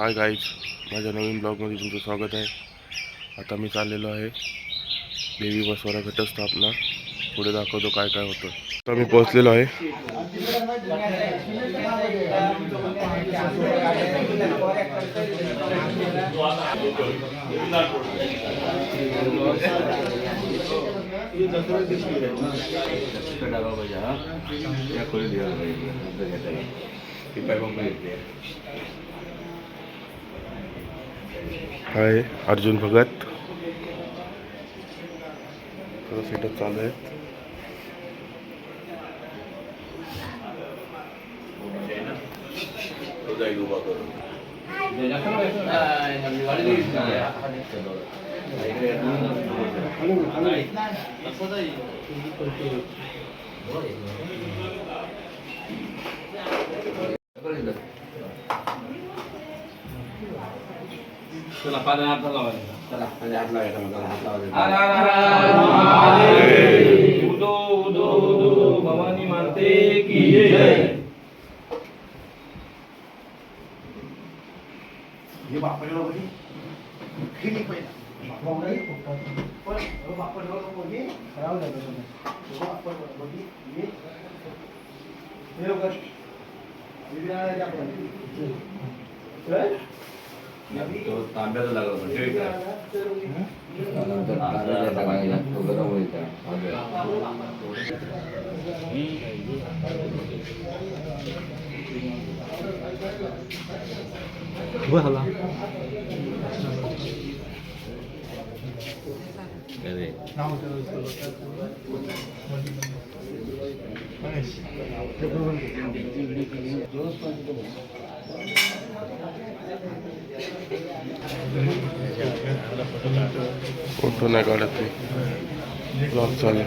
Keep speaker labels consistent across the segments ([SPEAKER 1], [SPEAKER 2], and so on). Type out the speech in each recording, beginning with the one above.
[SPEAKER 1] Hi guys, माझ्या नवीन ब्लॉगमध्ये तुमचं स्वागत आहे। आता मी चाललेलो आहे देवी बसवाला घटस्थापना। पुढे दाखवतो काय काय होतं। आता मी पोहोचलेलो आहे। हाय अर्जुन भगत, सेटअप चालू आहे।
[SPEAKER 2] चला पाणी हात लावायचा, चला पाणी हात लावायचा, मला हात लावायचा। उदो उदो उदो भवानी माते की जय। ये बापरे बघी किती पहिला बापरे पण बापरे बघी खराब झालं तुम्ही बापरे बघी ये लोक विद्यालयात आपण चल तो तांब्याचा लागला पण ठेव तांब्याचा टाकायला तो गरम होईल त्या झाला अरे
[SPEAKER 1] फोटो नाही काढत मी, ब्लॉग चालू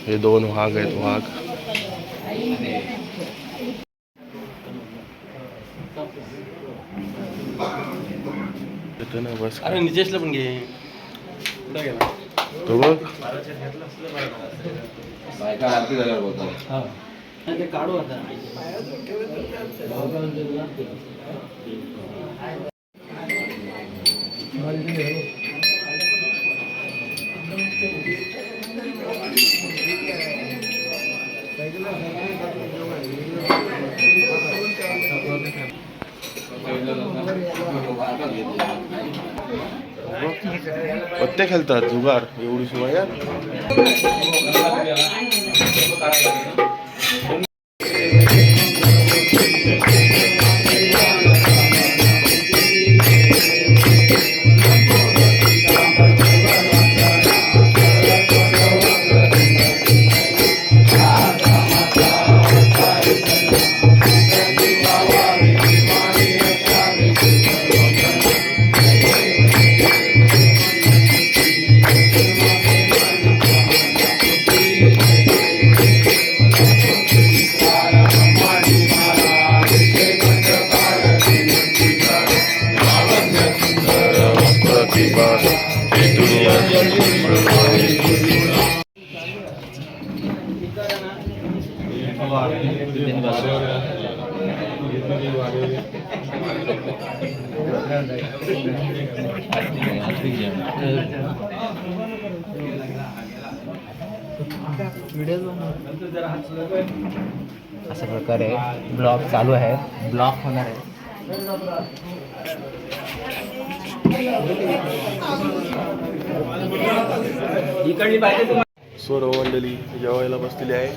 [SPEAKER 1] हे दोन वाघ आहेत, वाघ ना बस।
[SPEAKER 2] अरे नितेशला पण घे, कुठे गेला
[SPEAKER 1] तो बघ
[SPEAKER 2] बायका आरती झाल्यावर बोलतो। हा ते काढू आता
[SPEAKER 1] पत्ते खेळतात, जुगार एवढी शिवाय यार।
[SPEAKER 3] अशा प्रकारे ब्लॉग चालू आहे, ब्लॉग होणार आहे।
[SPEAKER 1] सर्व मंडळी जेवायला बसलेली आहे।